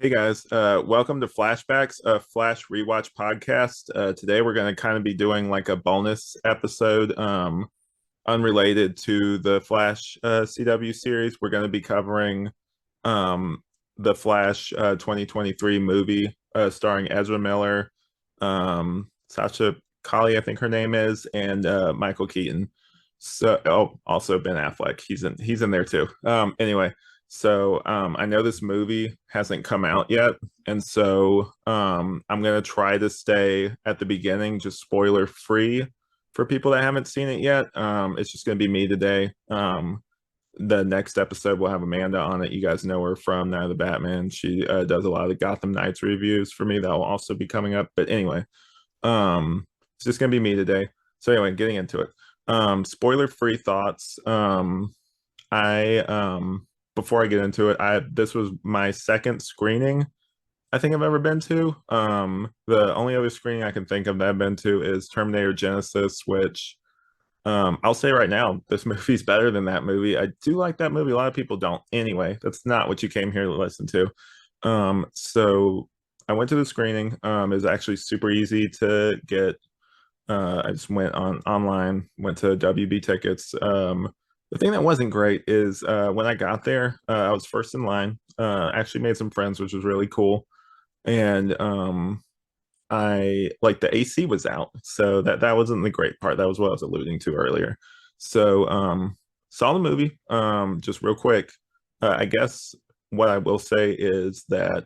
Hey guys, welcome to Flashbacks, a Flash Rewatch podcast. Today we're going to kind of be doing like a bonus episode, unrelated to the Flash CW series. We're going to be covering um, the Flash 2023 movie starring Ezra Miller, Sasha Calle, I think her name is, and Michael Keaton. So, oh, also Ben Affleck. He's in there too. Anyway, so I know this movie hasn't come out yet, and so I'm gonna try to stay at the beginning, just spoiler free for people that haven't seen it yet. It's just gonna be me today. The next episode we'll have Amanda on it. You guys know her from Night of the Batman. She does a lot of the Gotham Knights reviews for me. That will also be coming up. But anyway, it's just gonna be me today. So anyway, getting into it. Spoiler free thoughts. I Before I get into it, I this was my second screening I think I've ever been to. The only other screening I can think of that I've been to is Terminator Genesis, which I'll say right now, this movie's better than that movie. I do like that movie. A lot of people don't. Anyway, that's not what you came here to listen to. So I went to the screening. It was actually super easy to get. I just went online, went to WB tickets. The thing that wasn't great is when I got there, I was first in line. Actually made some friends, which was really cool. And I like the AC was out, so that wasn't the great part. That was what I was alluding to earlier. So saw the movie. Just real quick, I guess what I will say is that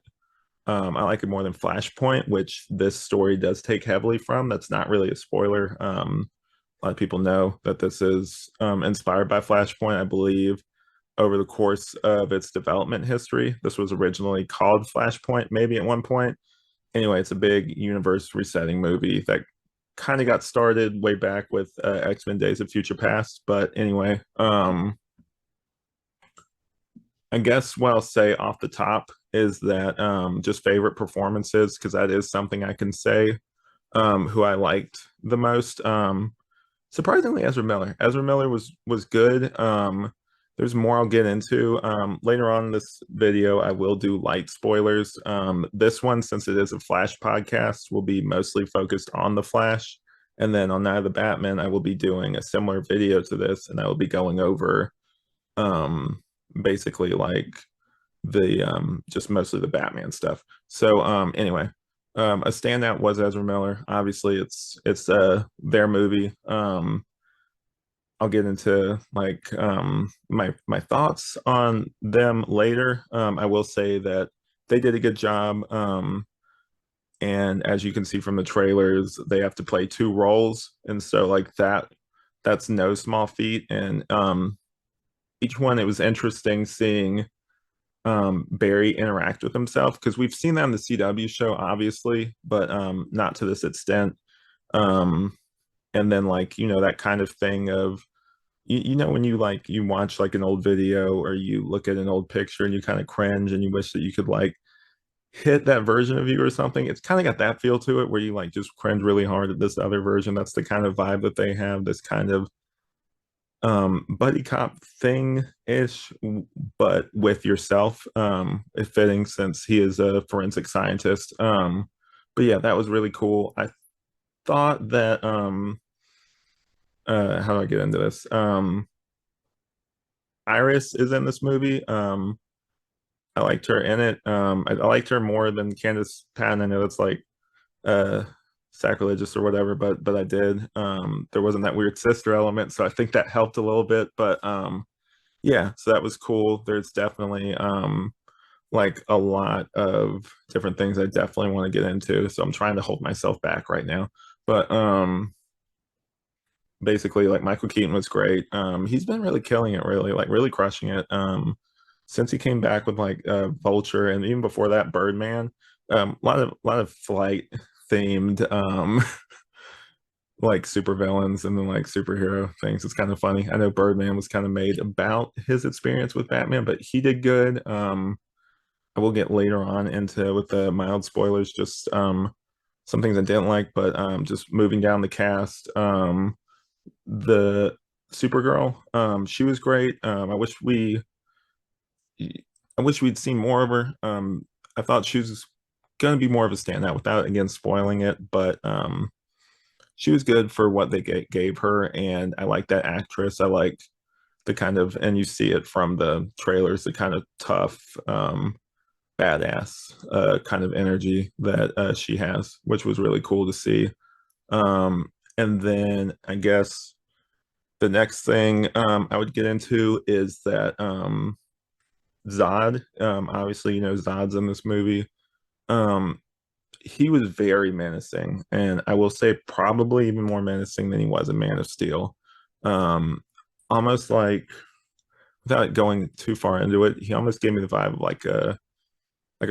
I like it more than Flashpoint, which this story does take heavily from. That's not really a spoiler. A lot of people know that this is inspired by Flashpoint, I believe. Over the course of its development history, this was originally called Flashpoint, maybe at one point. Anyway, it's a big universe resetting movie that kind of got started way back with X-Men Days of Future Past. But anyway, I guess what I'll say off the top is that just favorite performances, because that is something I can say. Who I liked the most. Surprisingly, Ezra Miller. Ezra Miller was good. There's more I'll get into. Later on in this video, I will do light spoilers. This one, since it is a Flash podcast, will be mostly focused on the Flash. And then on Night of the Batman, I will be doing a similar video to this, and I will be going over um, basically like the just mostly the Batman stuff. So anyway, a standout was Ezra Miller. Obviously, it's their movie. I'll get into like my thoughts on them later. I will say that they did a good job. And as you can see from the trailers, they have to play two roles, and so like that's no small feat. And each one, it was interesting seeing Barry interact with himself because we've seen that on the CW show, obviously, but not to this extent. Um, and then like that kind of thing of when you like you watch like an old video or you look at an old picture and you kind of cringe and you wish that you could like hit that version of you or something. It's kind of got that feel to it where you like just cringe really hard at this other version. That's the kind of vibe that they have. This kind of buddy cop thing ish, but with yourself, it fitting since he is a forensic scientist. But yeah, that was really cool. I thought that how do I get into this? Iris is in this movie. I liked her in it. I liked her more than Candace Patton. I know it's like uh sacrilegious or whatever, but I did. There wasn't that weird sister element, so I think that helped a little bit. But yeah, so that was cool. There's definitely like a lot of different things I definitely want to get into. So I'm trying to hold myself back right now. But basically like Michael Keaton was great. He's been really killing it, really, like really crushing it. Since he came back with like Vulture and even before that Birdman. A lot of flight themed like super villains and then like superhero things. It's kind of funny. I know Birdman was kind of made about his experience with Batman, but he did good. I will get later on into with the mild spoilers, just some things I didn't like, but just moving down the cast. The Supergirl, she was great. I wish we'd seen more of her. I thought she was going to be more of a standout without again spoiling it, but she was good for what they gave her, and I like that actress. I like the kind of, and you see it from the trailers, the kind of tough, badass kind of energy that she has, which was really cool to see. And then I guess the next thing I would get into is that Zod, obviously, Zod's in this movie. Um, he was very menacing, and I will say probably even more menacing than he was in Man of Steel. Um, Almost like, without going too far into it, he almost gave me the vibe of like a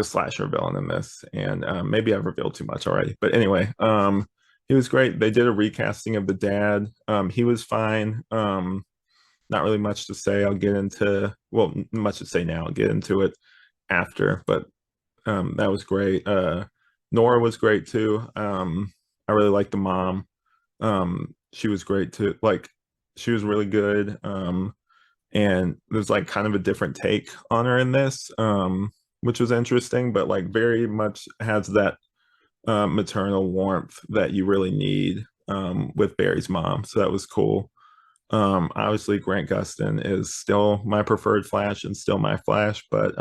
slasher villain in this. And maybe I've revealed too much already, but anyway, he was great. They did a recasting of the dad. He was fine. Not really much to say. I'll get into, well, much to say now. I'll get into it after, but that was great. Nora was great too. I really liked the mom. She was great too. Like, she was really good. And there's like kind of a different take on her in this, which was interesting, but like very much has that maternal warmth that you really need with Barry's mom. So that was cool. Obviously, Grant Gustin is still my preferred Flash and still my Flash, but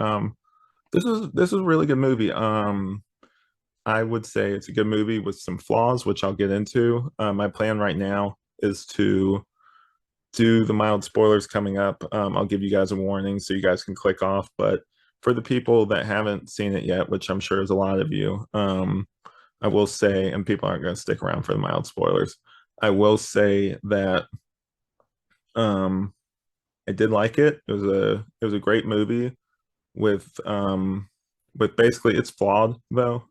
this is a really good movie. I would say it's a good movie with some flaws, which I'll get into. My plan right now is to do the mild spoilers coming up. I'll give you guys a warning so you guys can click off. But for the people that haven't seen it yet, which I'm sure is a lot of you, I will say, and people aren't going to stick around for the mild spoilers. I will say that um, I did like it. It was a great movie with basically, it's flawed though.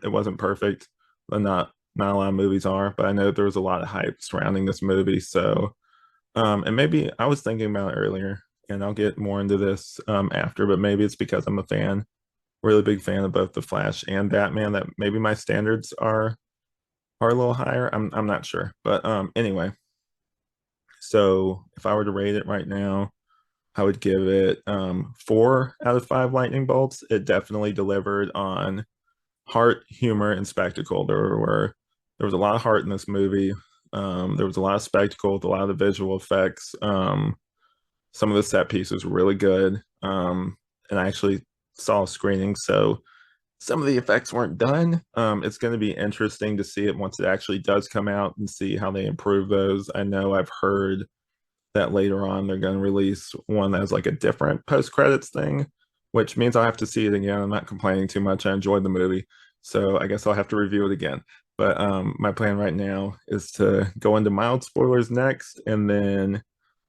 It wasn't perfect. Not a lot of movies are, but I know there was a lot of hype surrounding this movie. So and maybe I was thinking about it earlier, and I'll get more into this after, but maybe it's because I'm a fan, really big fan of both The Flash and Batman, that maybe my standards are a little higher. I'm not sure. But anyway, so if I were to rate it right now, I would give it 4 out of 5 lightning bolts. It definitely delivered on heart, humor, and spectacle. There was a lot of heart in this movie. There was a lot of spectacle with a lot of the visual effects. Some of the set pieces were really good. And I actually saw a screening, so some of the effects weren't done. It's going to be interesting to see it once it actually does come out and see how they improve those. I know I've heard that later on they're going to release one that has like a different post credits thing, which means I'll have to see it again. I'm not complaining too much. I enjoyed the movie, so I guess I'll have to review it again. But my plan right now is to go into mild spoilers next, and then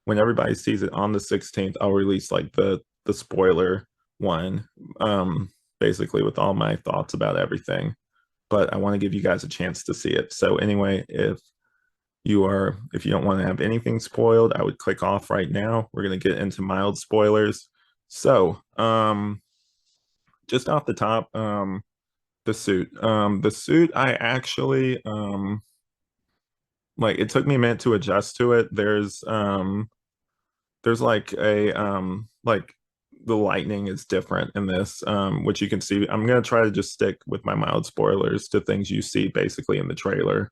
when everybody sees it on the 16th, I'll release like the spoiler one, basically with all my thoughts about everything. But I want to give you guys a chance to see it. So anyway, if you don't want to have anything spoiled, I would click off right now. We're going to get into mild spoilers. So, just off the top, the suit. The suit, I actually like, it took me a minute to adjust to it. There's like like the lightning is different in this, which you can see. I'm gonna try to just stick with my mild spoilers to things you see basically in the trailer.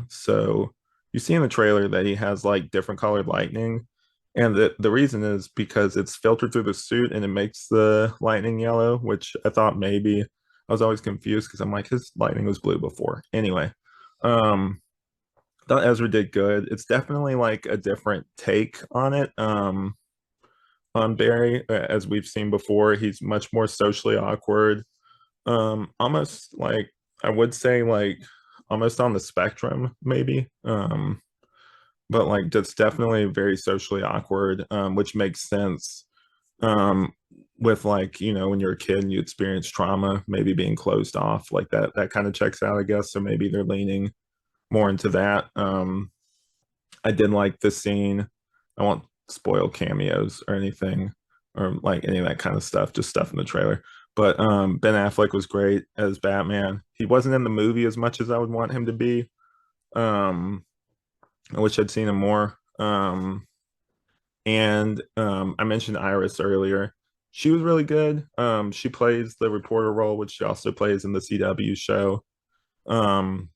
So you see in the trailer that he has like different colored lightning, and the reason is because it's filtered through the suit and it makes the lightning yellow, which I thought maybe I was always confused because I'm like, his lightning was blue before. Anyway, um, thought Ezra did good. It's definitely like a different take on it. On Barry, as we've seen before, he's much more socially awkward. Almost like, I would say like almost on the spectrum, maybe. But like that's definitely very socially awkward, which makes sense. Um, with like, when you're a kid and you experience trauma, maybe being closed off like that kind of checks out, I guess. So maybe they're leaning more into that. I did like the scene. I won't spoil cameos or anything, or like any of that kind of stuff, just stuff in the trailer. But Ben Affleck was great as Batman. He wasn't in the movie as much as I would want him to be. Um, I wish I'd seen him more. And I mentioned Iris earlier. she was really good. She plays the reporter role, which she also plays in the CW show. Um,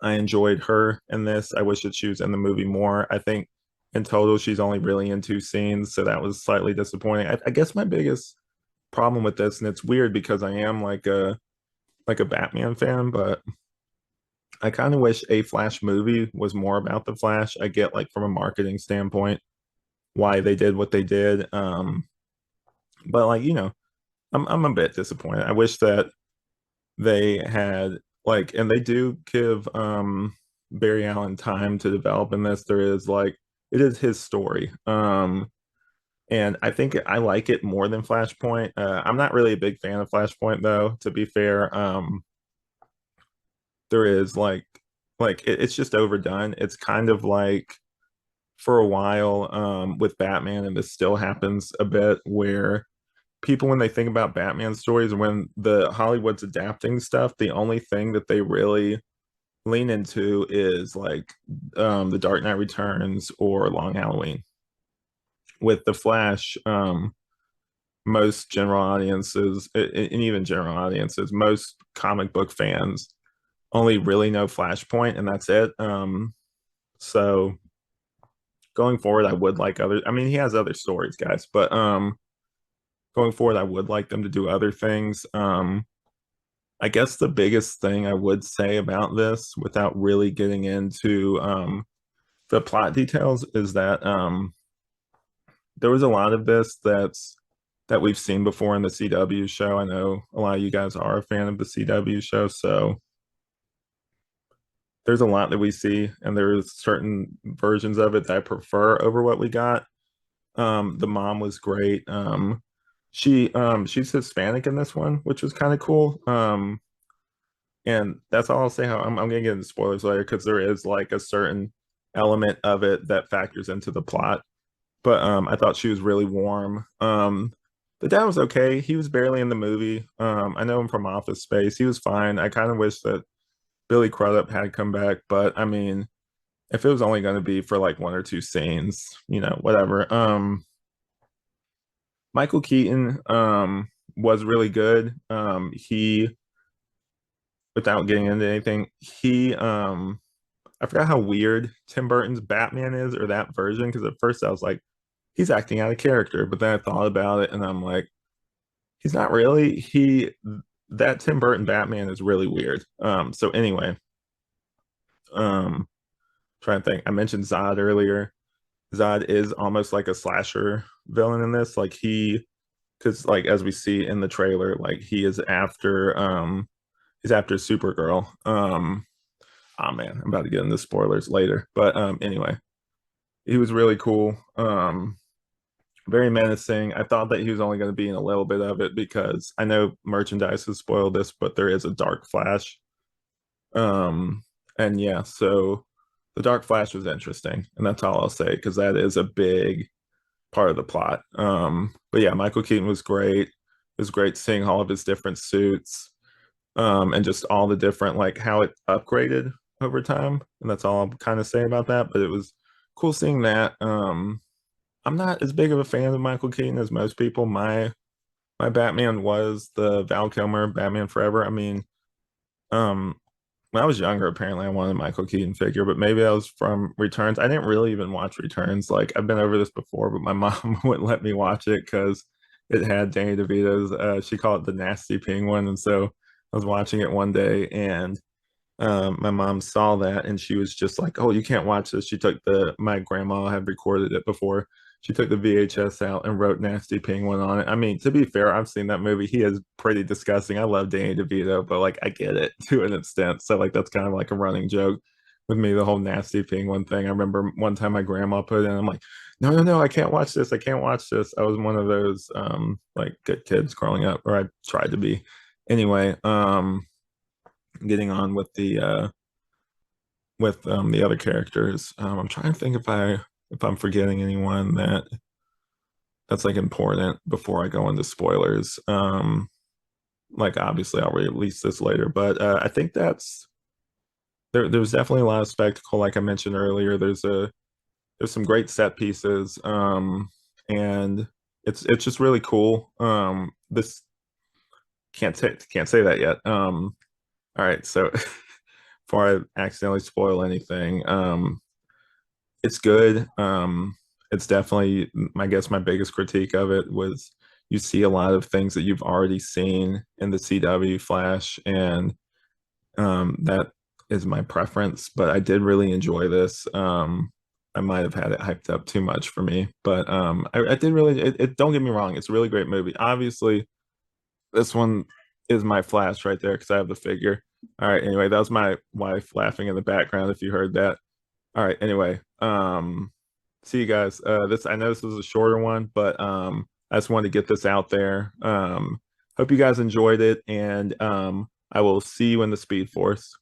I enjoyed her in this. I wish that she was in the movie more. I think in total she's only really in two scenes, so that was slightly disappointing. I guess my biggest problem with this, and it's weird because I am like a Batman fan, but I kind of wish a Flash movie was more about the Flash. I get like from a marketing standpoint why they did what they did. But like, I'm a bit disappointed. I wish that they had like, and they do give Barry Allen time to develop in this. There is like it is his story. And I think I like it more than Flashpoint. I'm not really a big fan of Flashpoint though, to be fair. There is it's just overdone. It's kind of like for a while with Batman, and this still happens a bit where people when they think about Batman stories, when the Hollywood's adapting stuff, the only thing that they really lean into is like the Dark Knight Returns or Long Halloween. With the Flash, most general audiences, and even general audiences, most comic book fans only really know Flashpoint, and that's it. So going forward, I would like other. I mean, he has other stories, guys, but going forward, I would like them to do other things. I guess the biggest thing I would say about this, without really getting into the plot details, is that there was a lot of this that we've seen before in the CW show. I know a lot of you guys are a fan of the CW show, so there's a lot that we see, and there's certain versions of it that I prefer over what we got. The mom was great. She's Hispanic in this one, which was kind of cool. And that's all I'll say. How I'm gonna get into spoilers later because there is like a certain element of it that factors into the plot. But I thought she was really warm. The dad was okay. He was barely in the movie. I know him from Office Space. He was fine. I kind of wish that Billy Crudup had come back, but I mean, if it was only going to be for like one or two scenes, whatever. Michael Keaton was really good. He, without getting into anything, he I forgot how weird Tim Burton's Batman is, or that version, because at first I was like, he's acting out of character, but then I thought about it and I'm like, he's not really. That Tim Burton Batman is really weird. So anyway, um trying to think. I mentioned Zod earlier. Zod is almost like a slasher villain in this. Like because like as we see in the trailer, like he's after Supergirl. Oh man, I'm about to get into spoilers later. But anyway, he was really cool. Very menacing. I thought that he was only going to be in a little bit of it because I know merchandise has spoiled this, but there is a Dark Flash. Um, and yeah, so the Dark Flash was interesting, and that's all I'll say because that is a big part of the plot. But yeah, Michael Keaton was great. It was great seeing all of his different suits, and just all the different like how it upgraded over time. And that's all I'll kind of say about that. But it was cool seeing that. I'm not as big of a fan of Michael Keaton as most people. My Batman was the Val Kilmer Batman Forever. I mean, um, when I was younger, apparently I wanted a Michael Keaton figure, but maybe that was from Returns. I didn't really even watch Returns. Like I've been over this before, but my mom wouldn't let me watch it because it had Danny DeVito's. She called it the Nasty Penguin, and so I was watching it one day, and my mom saw that, and she was just like, "Oh, you can't watch this." She took my grandma had recorded it before. She took the VHS out and wrote Nasty Penguin on it. I mean, to be fair, I've seen that movie. He is pretty disgusting. I love Danny DeVito, but like I get it to an extent. So like that's kind of like a running joke with me, the whole Nasty Penguin thing. I remember one time my grandma put it in, I'm like, no, no, no, I can't watch this. I can't watch this. I was one of those like good kids growing up, or I tried to be. Anyway, getting on with the other characters. I'm trying to think if I'm forgetting anyone that's like important before I go into spoilers. Like obviously I'll release this later, but I think there's definitely a lot of spectacle. Like I mentioned earlier, there's some great set pieces, and it's just really cool. This can't say that yet. All right, so before I accidentally spoil anything, it's good. It's definitely, I guess, my biggest critique of it was you see a lot of things that you've already seen in the CW Flash, and that is my preference. But I did really enjoy this. I might have had it hyped up too much for me, but I did really. Don't get me wrong, it's a really great movie. Obviously, this one is my Flash right there because I have the figure. All right. Anyway, that was my wife laughing in the background. If you heard that. All right. Anyway, see you guys. This I know this was a shorter one, but I just wanted to get this out there. Hope you guys enjoyed it, and I will see you in the Speed Force.